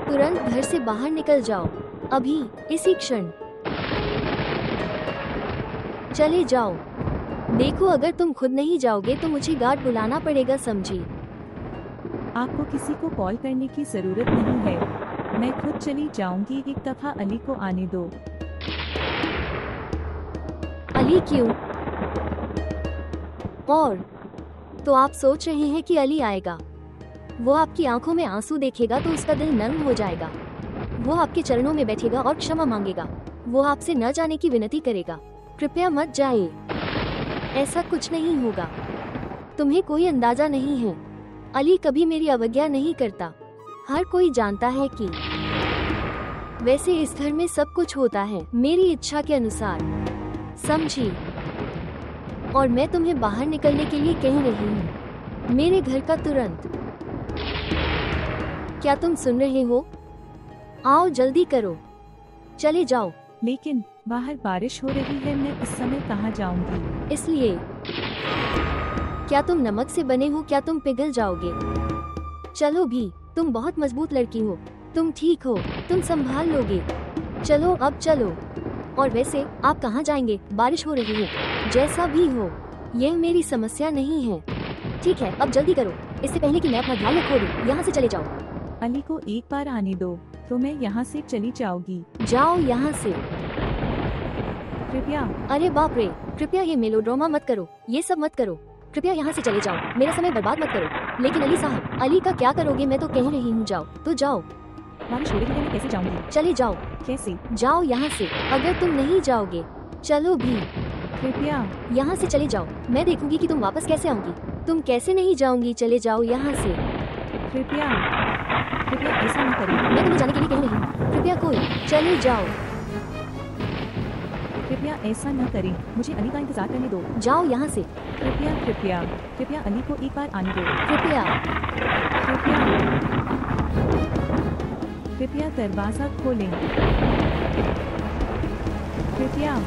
तुरंत घर से बाहर निकल जाओ, अभी, इसी क्षण। चले जाओ। देखो, अगर तुम खुद नहीं जाओगे तो मुझे गार्ड बुलाना पड़ेगा, समझी? आपको किसी को कॉल करने की जरूरत नहीं है, मैं खुद चली जाऊंगी। एक दफा अली को आने दो। अली क्यों? और तो आप सोच रहे हैं कि अली आएगा? वो आपकी आंखों में आंसू देखेगा तो उसका दिल नर्म हो जाएगा। वो आपके चरणों में बैठेगा और क्षमा मांगेगा। वो आपसे न जाने की विनती करेगा, कृपया मत जाइए। ऐसा कुछ नहीं होगा। तुम्हें कोई अंदाजा नहीं है, अली कभी मेरी अवज्ञा नहीं करता। हर कोई जानता है कि वैसे इस घर में सब कुछ होता है मेरी इच्छा के अनुसार, समझी? और मैं तुम्हें बाहर निकलने के लिए कह रही हूँ, मेरे घर का तुरंत। क्या तुम सुन रहे हो? आओ, जल्दी करो, चले जाओ। लेकिन बाहर बारिश हो रही है, मैं इस समय कहाँ जाऊंगी? इसलिए क्या तुम नमक से बने हो? क्या तुम पिघल जाओगे? चलो भी, तुम बहुत मजबूत लड़की हो, तुम ठीक हो, तुम संभाल लोगे। चलो अब चलो। और वैसे आप कहाँ जाएंगे? बारिश हो रही है। जैसा भी हो, यह मेरी समस्या नहीं है। ठीक है, अब जल्दी करो, इससे पहले कि मैं अपना ध्यान खो दूं। यहाँ से चले जाओ। अली को एक बार आने दो, तो मैं यहाँ से चली जाऊंगी। जाओ यहाँ से, कृपया। अरे बाप रे, कृपया ये मेलोड्रामा मत करो, ये सब मत करो। कृपया यहाँ से चले जाओ, मेरा समय बर्बाद मत करो। लेकिन अली साहब, अली का क्या करोगे? मैं तो कह रही हूँ जाओ तो जाओ। बारिश हो रही है, मैं कैसे जाऊंगी? चले जाओ। कैसे? जाओ यहाँ से। अगर तुम नहीं जाओगे, चलो भी, कृपया। यहाँ से चले जाओ। मैं देखूंगी कि तुम वापस कैसे आओगी। तुम कैसे नहीं जाऊंगी? चले जाओ यहाँ से। कृपया, कृपया ऐसा न करें। मैं तुम्हें जाने के लिए कह रही हूँ, कृपया कोई, चले जाओ। कृपया ऐसा न करें, मुझे अली का इंतजार करने दो। जाओ यहाँ से। कृपया कृपया कृपया अली को एक बार आने दो। कृपया, कृपया, कृपया दरवाजा खोलें। कृपया।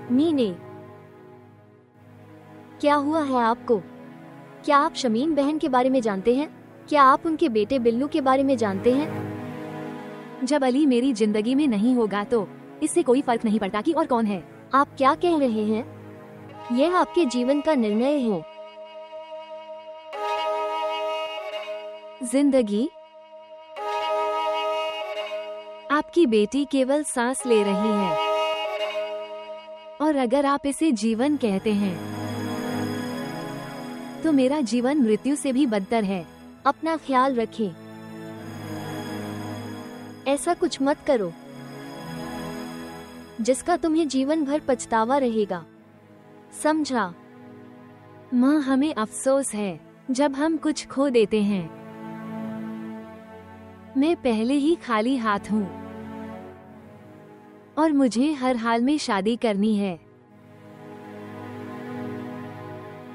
मीने, क्या हुआ है आपको? क्या आप शमीम बहन के बारे में जानते हैं? क्या आप उनके बेटे बिल्लू के बारे में जानते हैं? जब अली मेरी जिंदगी में नहीं होगा तो इससे कोई फर्क नहीं पड़ता कि और कौन है। आप क्या कह रहे हैं? यह आपके जीवन का निर्णय है। जिंदगी? आपकी बेटी केवल सांस ले रही है, और अगर आप इसे जीवन कहते हैं तो मेरा जीवन मृत्यु से भी बदतर है। अपना ख्याल रखें। ऐसा कुछ मत करो जिसका तुम्हें जीवन भर पछतावा रहेगा, समझा? माँ, हमें अफसोस है जब हम कुछ खो देते हैं। मैं पहले ही खाली हाथ हूँ और मुझे हर हाल में शादी करनी है।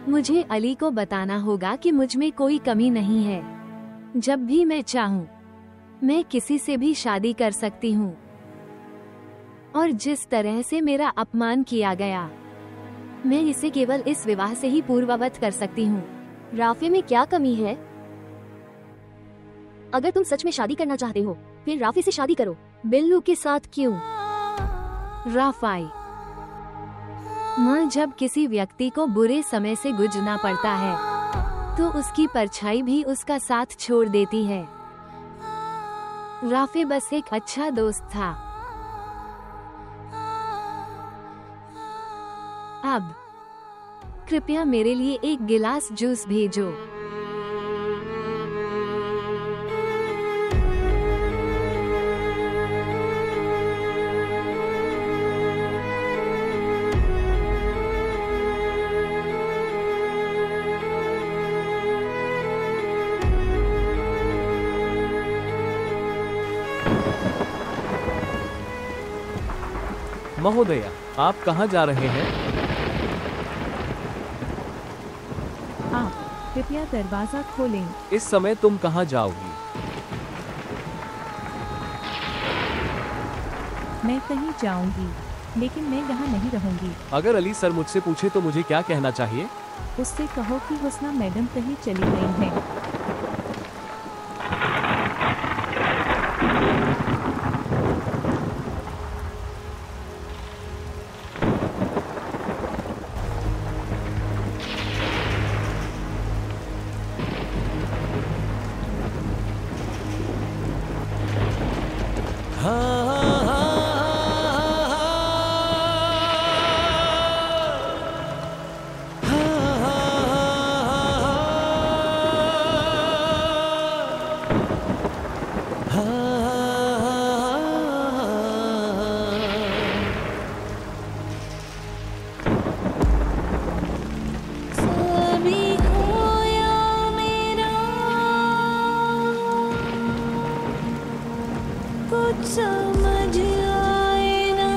मुझे अली को बताना होगा कि मुझ में कोई कमी नहीं है। जब भी मैं चाहूँ मैं किसी से भी शादी कर सकती हूँ। और जिस तरह से मेरा अपमान किया गया, मैं इसे केवल इस विवाह से ही पूर्ववत कर सकती हूँ। राफे में क्या कमी है? अगर तुम सच में शादी करना चाहते हो फिर राफे से शादी करो। बिल्लू के साथ क्यों? राफाई माँ, जब किसी व्यक्ति को बुरे समय से गुजरना पड़ता है तो उसकी परछाई भी उसका साथ छोड़ देती है। राफे बस एक अच्छा दोस्त था। अब कृपया मेरे लिए एक गिलास जूस भेजो। महोदया, आप कहाँ जा रहे हैं? आप कृपया दरवाजा खोलें। इस समय तुम कहाँ जाओगी? मैं कहीं जाऊंगी, लेकिन मैं यहाँ नहीं रहूंगी। अगर अली सर मुझसे पूछे तो मुझे क्या कहना चाहिए? उससे कहो कि हुस्ना मैडम कहीं चली गई हैं। समझ आए ना,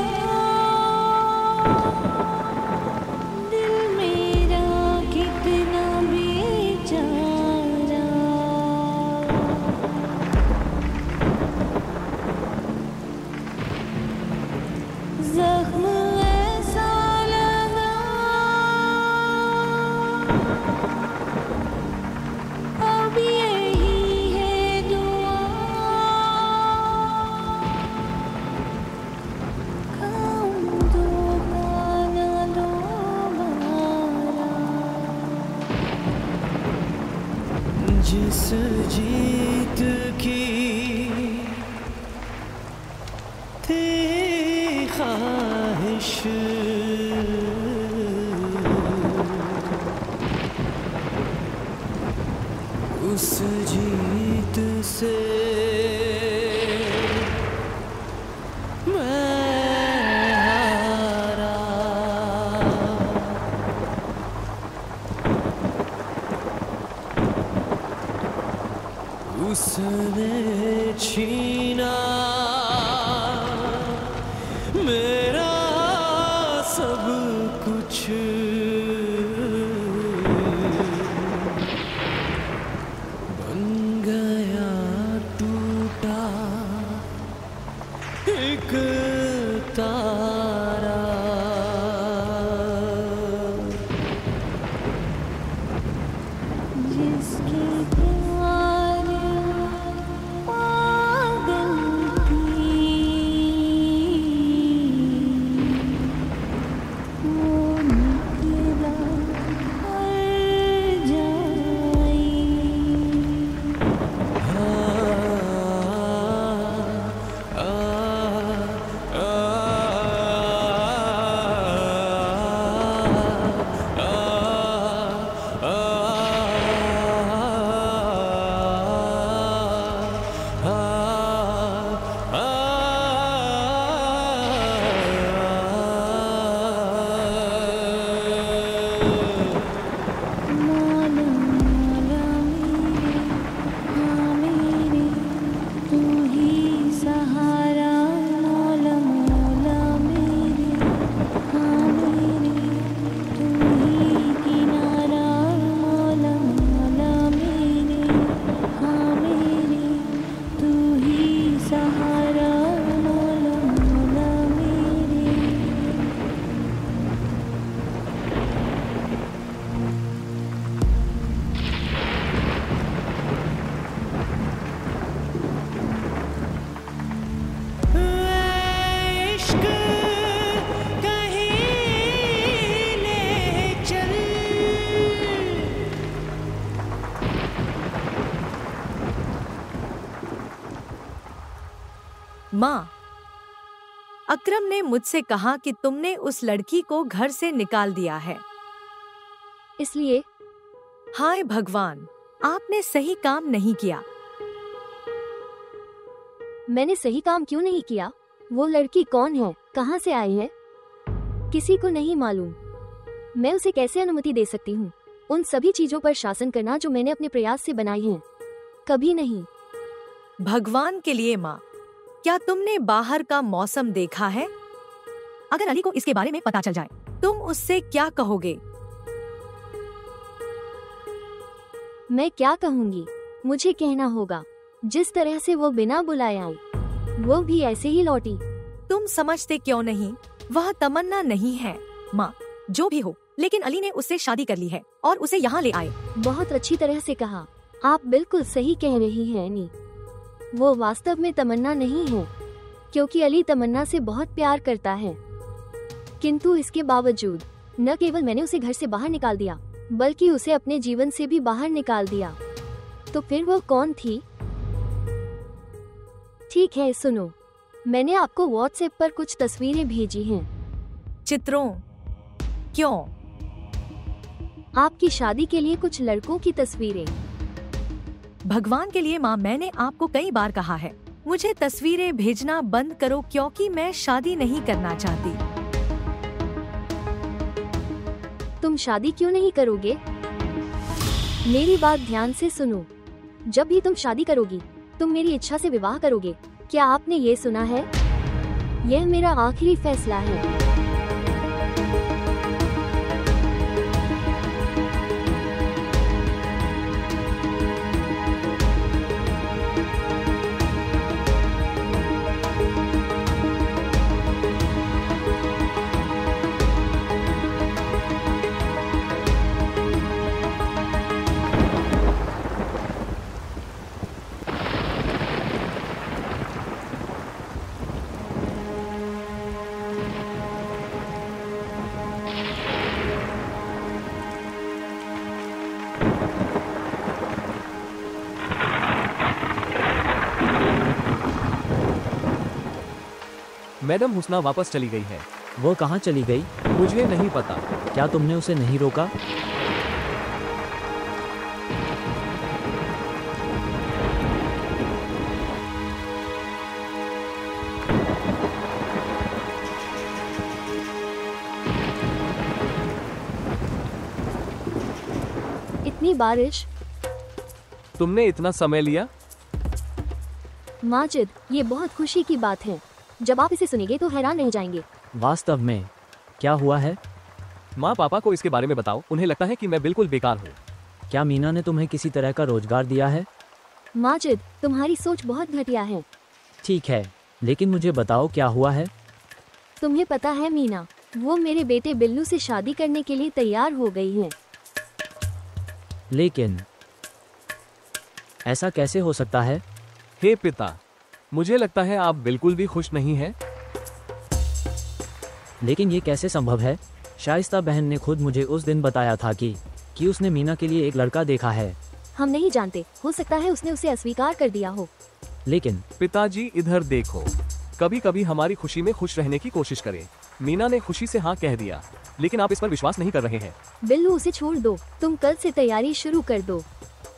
दिल मेरा कितना बेचारा। जख्म ऐसा लगा, अब यही है दुआ, जिस जीत की थी ख्वाहिश, उस जीत से मैं हारा। उसने छीना मेरा सब कुछ, बन गया टूटा एक तारा। जिसकी माँ, अकरम ने मुझसे कहा कि तुमने उस लड़की को घर से निकाल दिया है। इसलिए हाय भगवान, आपने सही काम नहीं किया। मैंने सही काम क्यों नहीं किया? वो लड़की कौन है, कहाँ से आई है, किसी को नहीं मालूम। मैं उसे कैसे अनुमति दे सकती हूँ उन सभी चीजों पर शासन करना जो मैंने अपने प्रयास से बनाई हैं? कभी नहीं। भगवान के लिए माँ, क्या तुमने बाहर का मौसम देखा है? अगर अली को इसके बारे में पता चल जाए, तुम उससे क्या कहोगे? मैं क्या कहूँगी? मुझे कहना होगा, जिस तरह से वो बिना बुलाए आई, वो भी ऐसे ही लौटी। तुम समझते क्यों नहीं? वह तमन्ना नहीं है माँ। जो भी हो, लेकिन अली ने उससे शादी कर ली है और उसे यहाँ ले आए। बहुत अच्छी तरह से कहा। आप बिल्कुल सही कह रही हैं नी। वो वास्तव में तमन्ना नहीं है, क्योंकि अली तमन्ना से बहुत प्यार करता है। किंतु इसके बावजूद न केवल मैंने उसे घर से बाहर निकाल दिया, बल्कि उसे अपने जीवन से भी बाहर निकाल दिया। तो फिर वो कौन थी? ठीक है, सुनो, मैंने आपको व्हाट्सएप पर कुछ तस्वीरें भेजी हैं। चित्रों? क्यों? आपकी शादी के लिए कुछ लड़कों की तस्वीरें। भगवान के लिए माँ, मैंने आपको कई बार कहा है, मुझे तस्वीरें भेजना बंद करो, क्योंकि मैं शादी नहीं करना चाहती। तुम शादी क्यों नहीं करोगे? मेरी बात ध्यान से सुनो। जब भी तुम शादी करोगी, तुम मेरी इच्छा से विवाह करोगे। क्या आपने ये सुना है? यह मेरा आखिरी फैसला है। मैडम हुस्ना वापस चली गई है। वो कहाँ चली गई? मुझे नहीं पता। क्या तुमने उसे नहीं रोका? इतनी बारिश? तुमने इतना समय लिया? माजिद, ये बहुत खुशी की बात है। जब आप इसे सुनेंगे तो हैरान रह जाएंगे। वास्तव में क्या हुआ है? माँ, पापा को इसके बारे में बताओ। उन्हें लगता है कि मैं बिल्कुल बेकार हूँ। क्या मीना ने तुम्हें किसी तरह का रोजगार दिया है? माजिद, तुम्हारी सोच बहुत घटिया है। ठीक है, लेकिन मुझे बताओ क्या हुआ है? तुम्हें पता है मीना, वो मेरे बेटे बिल्लू से शादी करने के लिए तैयार हो गई है। लेकिन ऐसा कैसे हो सकता है? हे पिता, मुझे लगता है आप बिल्कुल भी खुश नहीं हैं। लेकिन ये कैसे संभव है? शाइस्ता बहन ने खुद मुझे उस दिन बताया था कि उसने मीना के लिए एक लड़का देखा है। हम नहीं जानते, हो सकता है उसने उसे अस्वीकार कर दिया हो। लेकिन पिताजी, इधर देखो। कभी कभी हमारी खुशी में खुश रहने की कोशिश करें। मीना ने खुशी से हाँ कह दिया, लेकिन आप इस पर विश्वास नहीं कर रहे हैं। बिल्लू, उसे छोड़ दो। तुम कल से तैयारी शुरू कर दो।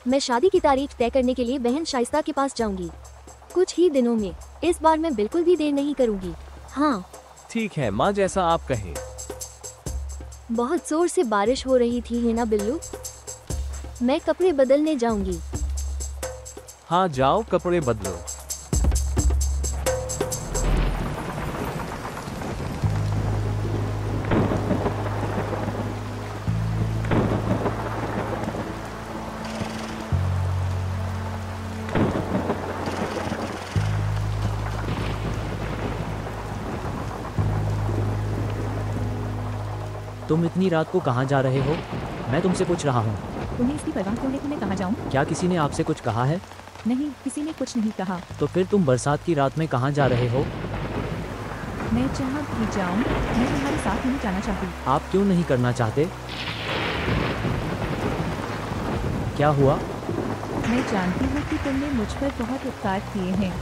मैं शादी की तारीख तय करने के लिए बहन शाइस्ता के पास जाऊंगी कुछ ही दिनों में। इस बार मैं बिल्कुल भी देर नहीं करूंगी। हाँ ठीक है माँ, जैसा आप कहें। बहुत जोर से बारिश हो रही थी, है ना बिल्लू? मैं कपड़े बदलने जाऊंगी। हाँ जाओ, कपड़े बदलो। तुम इतनी रात को कहाँ जा रहे हो? मैं तुमसे पूछ रहा हूँ। तुम्हें इसकी परवाह क्यों है कि मैं कहाँ जाऊँ? क्या किसी ने आपसे कुछ कहा है? नहीं, किसी ने कुछ नहीं कहा। तो फिर तुम बरसात की रात में कहाँ जा रहे हो? मैं जहाँ भी जाऊँ, मैं तुम्हारे साथ नहीं जाना चाहती। आप क्यों नहीं करना चाहते? क्या हुआ? मैं जानती हूँ कि तुमने मुझ पर बहुत उपकार किए हैं,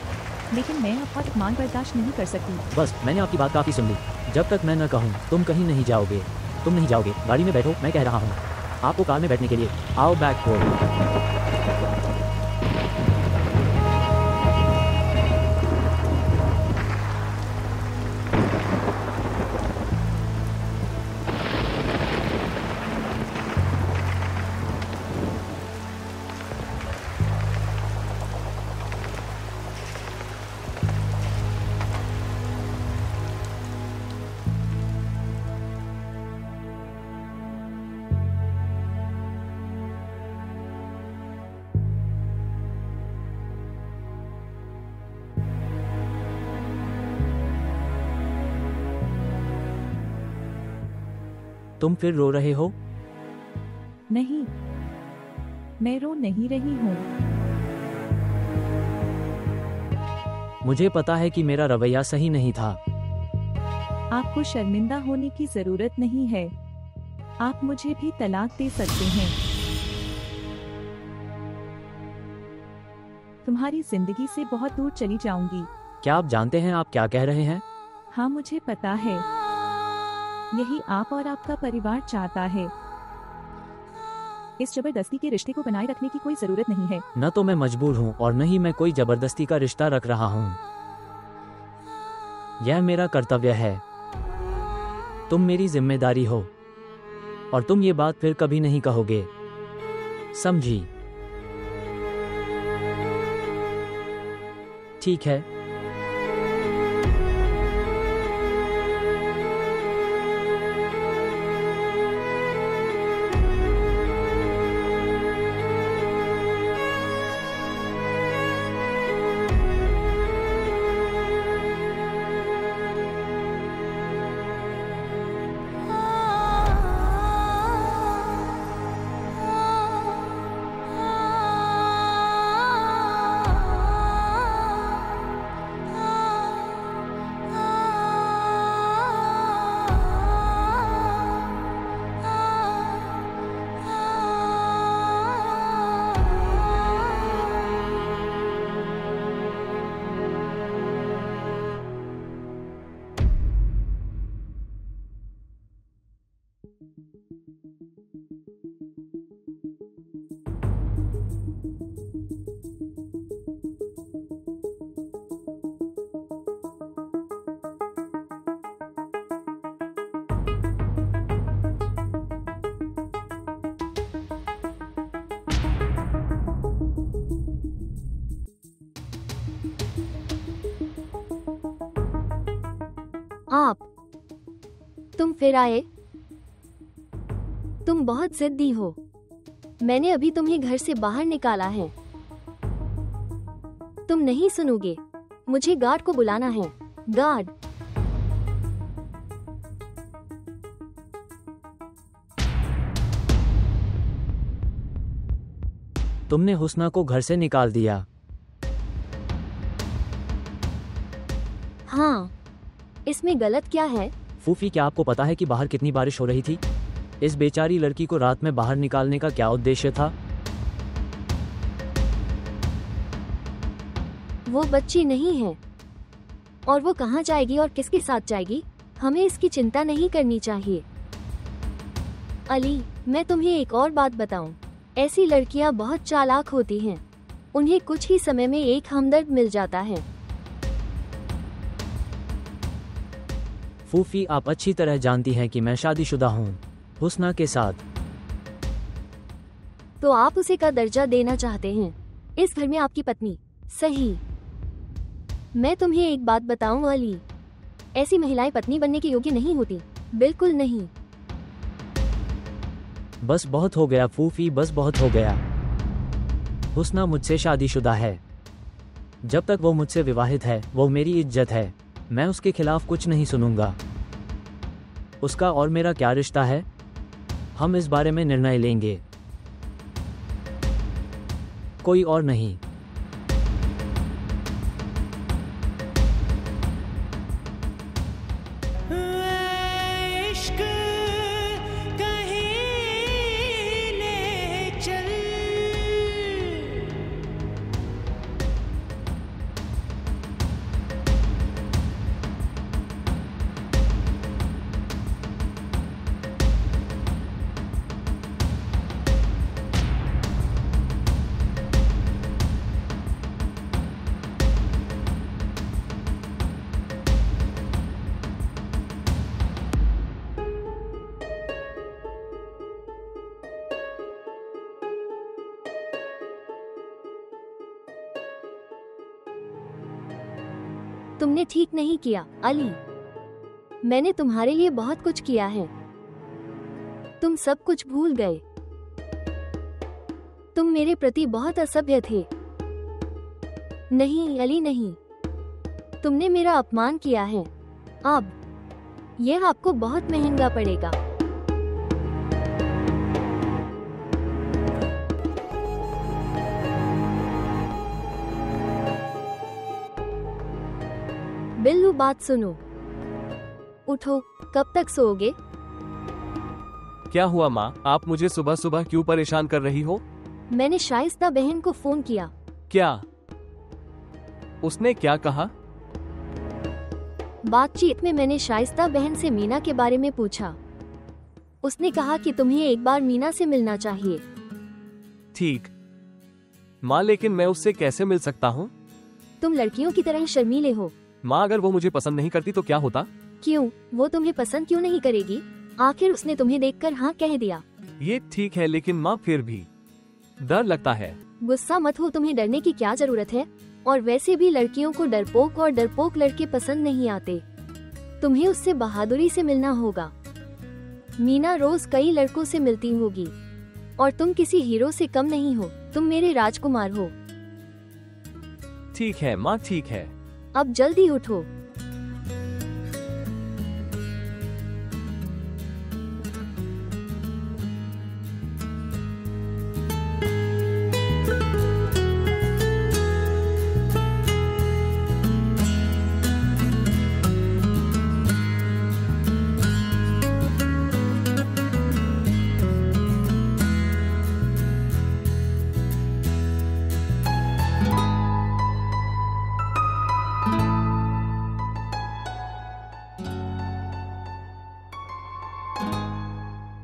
लेकिन मैं आपका अपमान बर्दाश्त नहीं कर सकती। बस, मैंने आपकी बात काफ़ी सुन ली। जब तक मैं न कहूँ तुम कहीं नहीं जाओगे। तुम नहीं जाओगे। गाड़ी में बैठो, मैं कह रहा हूँ आपको कार में बैठने के लिए। आओ बैक को। तुम फिर रो रहे हो? नहीं, मैं रो नहीं रही हूँ। मुझे पता है कि मेरा रवैया सही नहीं था। आपको शर्मिंदा होने की जरूरत नहीं है। आप मुझे भी तलाक दे सकते हैं। तुम्हारी जिंदगी से बहुत दूर चली जाऊंगी। क्या आप जानते हैं आप क्या कह रहे हैं? हाँ, मुझे पता है। यही आप और आपका परिवार चाहता है। इस जबरदस्ती के रिश्ते को बनाए रखने की कोई जरूरत नहीं है। न तो मैं मजबूर हूँ और न ही मैं कोई जबरदस्ती का रिश्ता रख रहा हूँ। यह मेरा कर्तव्य है। तुम मेरी जिम्मेदारी हो और तुम ये बात फिर कभी नहीं कहोगे, समझी? ठीक है। तुम फिर आए। तुम बहुत जिद्दी हो। मैंने अभी तुम्हें घर से बाहर निकाला है। तुम नहीं सुनोगे। मुझे गार्ड को बुलाना है। गार्ड। तुमने हुस्ना को घर से निकाल दिया। हाँ, इसमें गलत क्या है? फूफी, क्या आपको पता है कि बाहर कितनी बारिश हो रही थी? इस बेचारी लड़की को रात में बाहर निकालने का क्या उद्देश्य था? वो बच्ची नहीं है। और वो कहाँ जाएगी और किसके साथ जाएगी? हमें इसकी चिंता नहीं करनी चाहिए। अली, मैं तुम्हें एक और बात बताऊं। ऐसी लड़कियां बहुत चालाक होती हैं। उन्हें कुछ ही समय में एक हमदर्द मिल जाता है। फूफी, आप अच्छी तरह जानती हैं कि मैं शादीशुदा हूँ, हुस्ना के साथ। तो आप उसे का दर्जा देना चाहते हैं, इस घर में आपकी पत्नी। सही। मैं तुम्हें एक बात बताऊं अली, ऐसी महिलाएं पत्नी बनने के योग्य नहीं होती। बिल्कुल नहीं। बस बहुत हो गया फूफी, बस बहुत हो गया। हुस्ना मुझसे शादीशुदा है। जब तक वो मुझसे विवाहित है, वो मेरी इज्जत है। मैं उसके खिलाफ कुछ नहीं सुनूंगा। उसका और मेरा क्या रिश्ता है? हम इस बारे में निर्णय लेंगे, कोई और नहीं। तुमने ठीक नहीं किया अली। मैंने तुम्हारे लिए बहुत कुछ किया है। तुम सब कुछ भूल गए। तुम मेरे प्रति बहुत असभ्य थे। नहीं अली नहीं, तुमने मेरा अपमान किया है। अब यह आपको बहुत महंगा पड़ेगा। बिल्लू बात सुनो, उठो। कब तक सोओगे? क्या हुआ माँ, आप मुझे सुबह सुबह क्यों परेशान कर रही हो? मैंने शाइस्ता बहन को फोन किया। क्या? उसने क्या कहा? बातचीत में मैंने शाइस्ता बहन से मीना के बारे में पूछा। उसने कहा कि तुम्हें एक बार मीना से मिलना चाहिए। ठीक माँ, लेकिन मैं उससे कैसे मिल सकता हूँ? तुम लड़कियों की तरह शर्मीले हो। माँ, अगर वो मुझे पसंद नहीं करती तो क्या होता? क्यों? वो तुम्हें पसंद क्यों नहीं करेगी? आखिर उसने तुम्हें देखकर हाँ कह दिया। ये ठीक है, लेकिन माँ फिर भी डर लगता है। गुस्सा मत हो, तुम्हें डरने की क्या जरूरत है? और वैसे भी लड़कियों को डरपोक और डरपोक लड़के पसंद नहीं आते। तुम्हें उससे बहादुरी से मिलना होगा। मीना रोज कई लड़कों से मिलती होगी और तुम किसी हीरो से कम नहीं हो। तुम मेरे राजकुमार हो। ठीक है माँ, ठीक है। अब जल्दी उठो।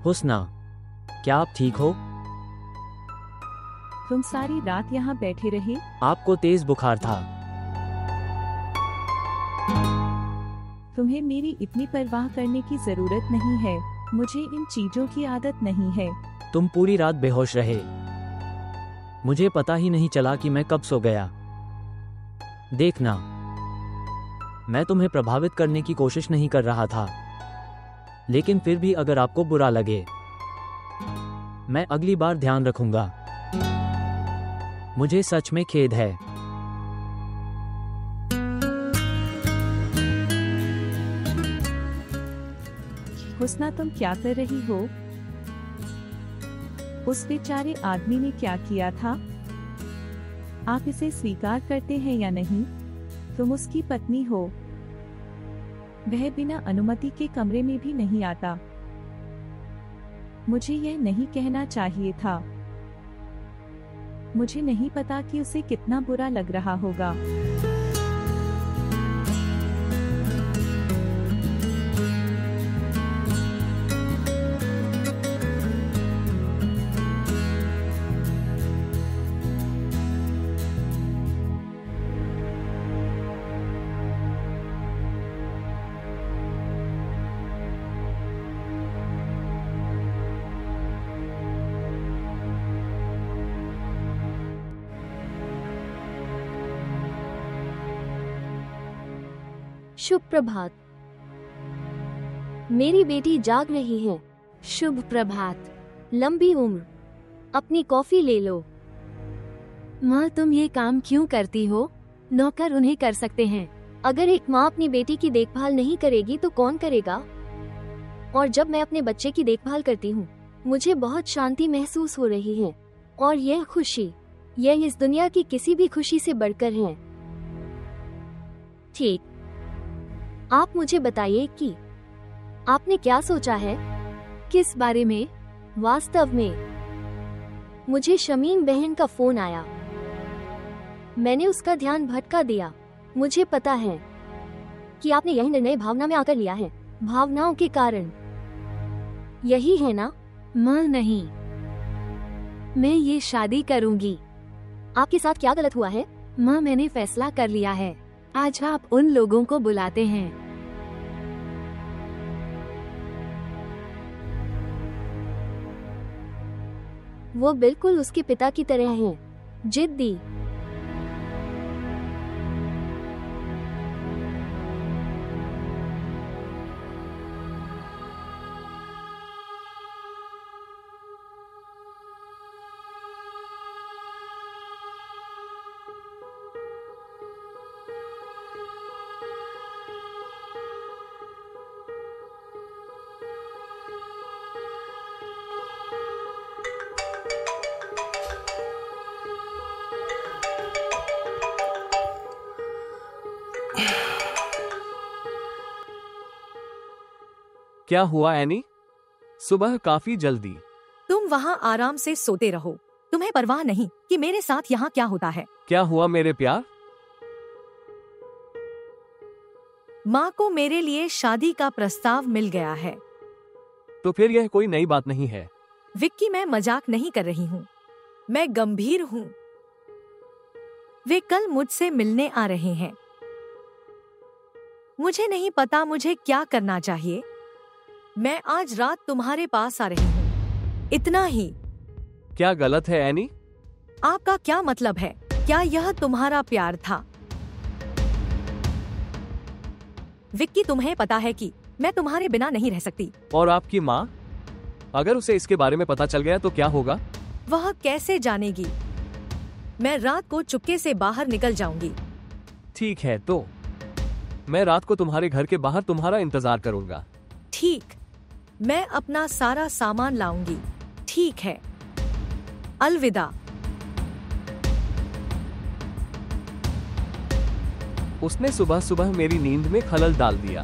हुस्ना, क्या आप ठीक हो? तुम सारी रात यहाँ बैठे रहे? आपको तेज बुखार था। तुम्हें मेरी इतनी परवाह करने की जरूरत नहीं है। मुझे इन चीजों की आदत नहीं है। तुम पूरी रात बेहोश रहे। मुझे पता ही नहीं चला कि मैं कब सो गया। देखना, मैं तुम्हें प्रभावित करने की कोशिश नहीं कर रहा था, लेकिन फिर भी अगर आपको बुरा लगे, मैं अगली बार ध्यान रखूंगा। मुझे सच में खेद है। हुस्ना, तुम क्या कर रही हो? उस बेचारे आदमी ने क्या किया था? आप इसे स्वीकार करते हैं या नहीं? तुम उसकी पत्नी हो। वह बिना अनुमति के कमरे में भी नहीं आता। मुझे यह नहीं कहना चाहिए था। मुझे नहीं पता कि उसे कितना बुरा लग रहा होगा। शुभ प्रभात। मेरी बेटी जाग रही है। शुभ प्रभात। लंबी उम्र। अपनी कॉफी ले लो। माँ, तुम ये काम क्यों करती हो? नौकर उन्हें कर सकते हैं। अगर एक माँ अपनी बेटी की देखभाल नहीं करेगी तो कौन करेगा? और जब मैं अपने बच्चे की देखभाल करती हूँ, मुझे बहुत शांति महसूस हो रही है। और यह खुशी, यह इस दुनिया की किसी भी खुशी से बढ़कर है। ठीक, आप मुझे बताइए कि आपने क्या सोचा है? किस बारे में? वास्तव में मुझे शमीम बहन का फोन आया। मैंने उसका ध्यान भटका दिया। मुझे पता है कि आपने यह निर्णय भावना में आकर लिया है, भावनाओं के कारण। यही है ना? माँ नहीं, मैं ये शादी करूंगी। आपके साथ क्या गलत हुआ है? माँ, मैंने फैसला कर लिया है। आज आप उन लोगों को बुलाते हैं। वो बिल्कुल उसके पिता की तरह हैं, जिद्दी। क्या हुआ एनी? सुबह काफी जल्दी। तुम वहाँ आराम से सोते रहो। तुम्हें परवाह नहीं कि मेरे साथ यहाँ क्या होता है। क्या हुआ मेरे प्यार? माँ को मेरे लिए शादी का प्रस्ताव मिल गया है। तो फिर यह कोई नई बात नहीं है। विक्की, मैं मजाक नहीं कर रही हूँ, मैं गंभीर हूँ। वे कल मुझसे मिलने आ रहे हैं। मुझे नहीं पता मुझे क्या करना चाहिए। मैं आज रात तुम्हारे पास आ रही हूँ, इतना ही। क्या गलत है एनी? आपका क्या मतलब है? क्या यह तुम्हारा प्यार था? विक्की, तुम्हें पता है कि मैं तुम्हारे बिना नहीं रह सकती। और आपकी माँ? अगर उसे इसके बारे में पता चल गया तो क्या होगा? वह कैसे जानेगी? मैं रात को चुपके से बाहर निकल जाऊंगी। ठीक है, तो मैं रात को तुम्हारे घर के बाहर तुम्हारा इंतजार करूंगा। ठीक, मैं अपना सारा सामान लाऊंगी। ठीक है, अलविदा। उसने सुबह सुबह मेरी नींद में खलल डाल दिया।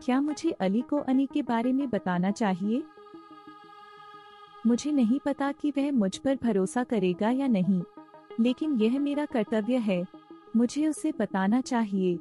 क्या मुझे अली को अनी के बारे में बताना चाहिए? मुझे नहीं पता कि वह मुझ पर भरोसा करेगा या नहीं, लेकिन यह मेरा कर्तव्य है। मुझे उसे बताना चाहिए।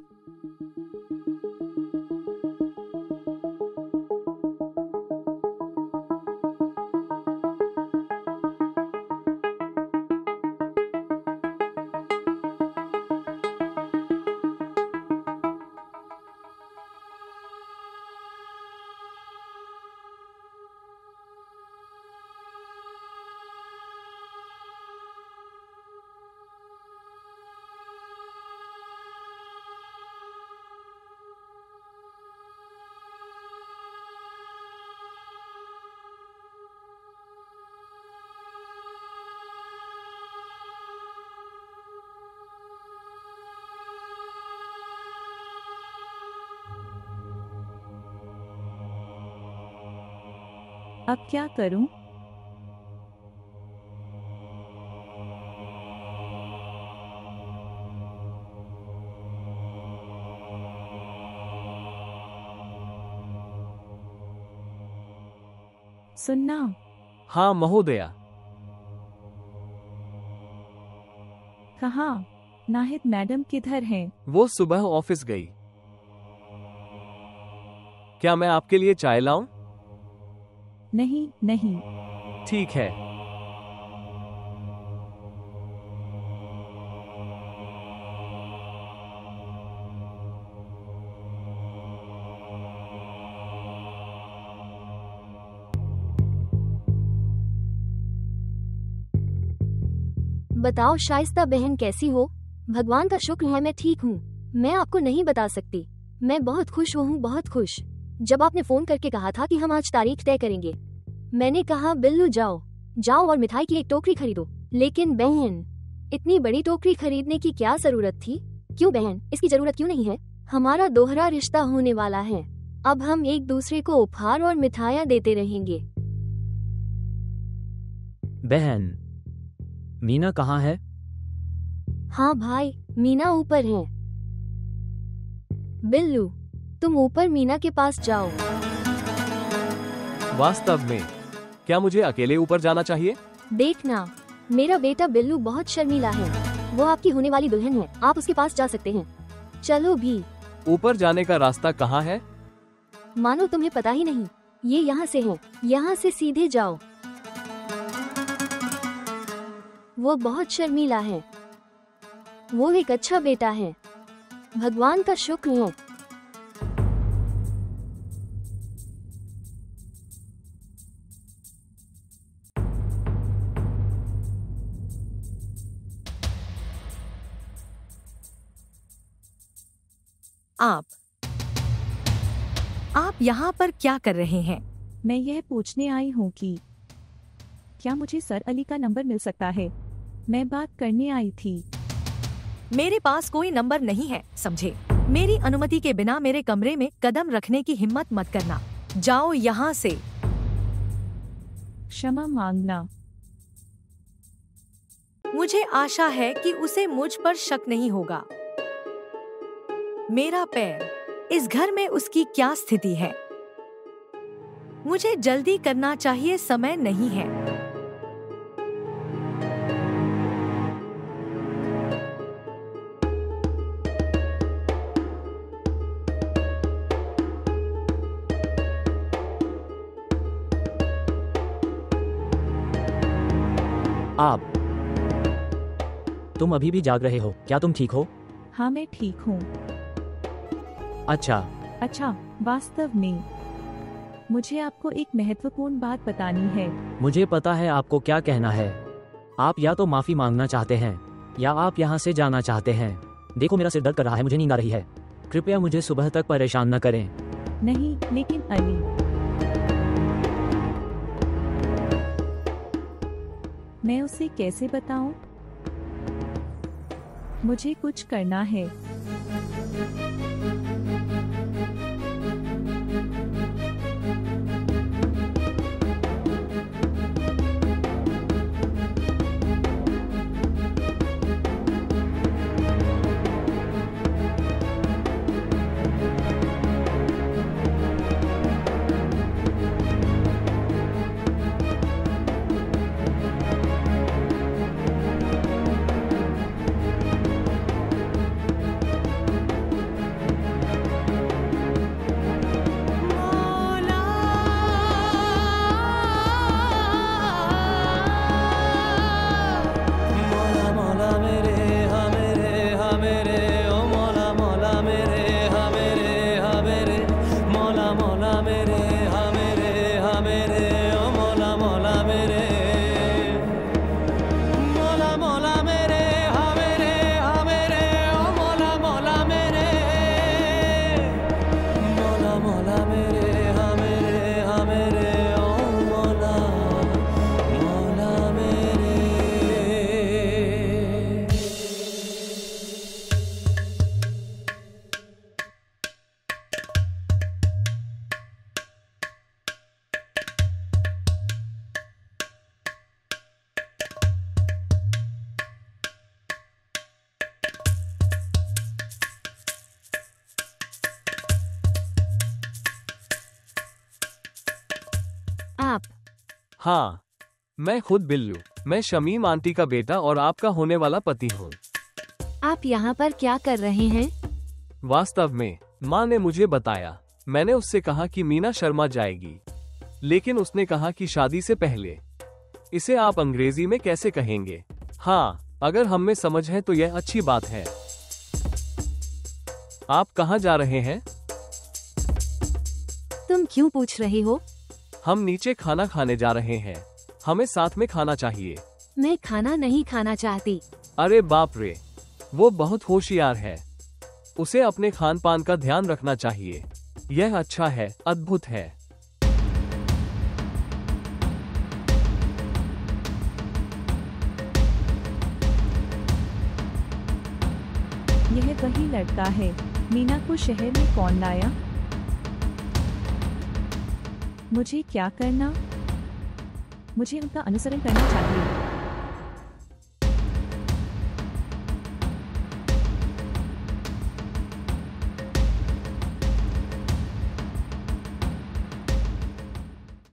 अब क्या करूं? सुनना। हाँ महोदया। कहाँ? नाहिद मैडम किधर हैं? वो सुबह ऑफिस गई। क्या मैं आपके लिए चाय लाऊं? नहीं नहीं। ठीक है। बताओ शाइस्ता बहन, कैसी हो? भगवान का शुक्र है मैं ठीक हूँ। मैं आपको नहीं बता सकती, मैं बहुत खुश हूँ, बहुत खुश। जब आपने फोन करके कहा था कि हम आज तारीख तय करेंगे, मैंने कहा बिल्लू जाओ जाओ और मिठाई की एक टोकरी खरीदो। लेकिन बहन, इतनी बड़ी टोकरी खरीदने की क्या जरूरत थी? क्यों बहन, इसकी जरूरत क्यों नहीं है? हमारा दोहरा रिश्ता होने वाला है। अब हम एक दूसरे को उपहार और मिठाइयाँ देते रहेंगे। बहन, मीना कहाँ है? हाँ भाई, मीना ऊपर है। बिल्लू, तुम ऊपर मीना के पास जाओ। वास्तव में क्या मुझे अकेले ऊपर जाना चाहिए? देखना, मेरा बेटा बिल्लू बहुत शर्मीला है। वो आपकी होने वाली दुल्हन है, आप उसके पास जा सकते हैं। चलो भी। ऊपर जाने का रास्ता कहाँ है? मानो तुम्हें पता ही नहीं, ये यहाँ से है, यहाँ से सीधे जाओ। वो बहुत शर्मीला है। वो एक अच्छा बेटा है, भगवान का शुक्र है। आप यहाँ पर क्या कर रहे हैं? मैं यह पूछने आई हूँ कि क्या मुझे सर अली का नंबर मिल सकता है? मैं बात करने आई थी। मेरे पास कोई नंबर नहीं है, समझे? मेरी अनुमति के बिना मेरे कमरे में कदम रखने की हिम्मत मत करना। जाओ यहाँ से। क्षमा मांगना। मुझे आशा है कि उसे मुझ पर शक नहीं होगा। मेरा पैर, इस घर में उसकी क्या स्थिति है? मुझे जल्दी करना चाहिए, समय नहीं है। आप, तुम अभी भी जाग रहे हो? क्या तुम ठीक हो? हाँ, मैं ठीक हूँ। अच्छा, वास्तव में मुझे आपको एक महत्वपूर्ण बात बतानी है। मुझे पता है आपको क्या कहना है। आप या तो माफी मांगना चाहते हैं या आप यहाँ से जाना चाहते हैं। देखो, मेरा सिर दर्द कर रहा है, मुझे नींद आ रही है। कृपया मुझे सुबह तक परेशान न करें। नहीं, लेकिन अली, मैं उसे कैसे बताऊं? मुझे कुछ करना है। आप? हाँ, मैं खुद बिल्लू। मैं शमीम आंटी का बेटा और आपका होने वाला पति हूँ। आप यहाँ पर क्या कर रहे हैं? वास्तव में माँ ने मुझे बताया। मैंने उससे कहा कि मीना शर्मा जाएगी, लेकिन उसने कहा कि शादी से पहले। इसे आप अंग्रेजी में कैसे कहेंगे? हाँ, अगर हम में समझ है तो यह अच्छी बात है। आप कहाँ जा रहे हैं? तुम क्यों पूछ रही हो? हम नीचे खाना खाने जा रहे हैं। हमें साथ में खाना चाहिए। मैं खाना नहीं खाना चाहती। अरे बाप रे, वो बहुत होशियार है। उसे अपने खान पान का ध्यान रखना चाहिए। यह अच्छा है, अद्भुत है। यह वही लड़का है। मीना को शहर में कौन लाया? मुझे क्या करना? मुझे उनका अनुसरण करना चाहिए।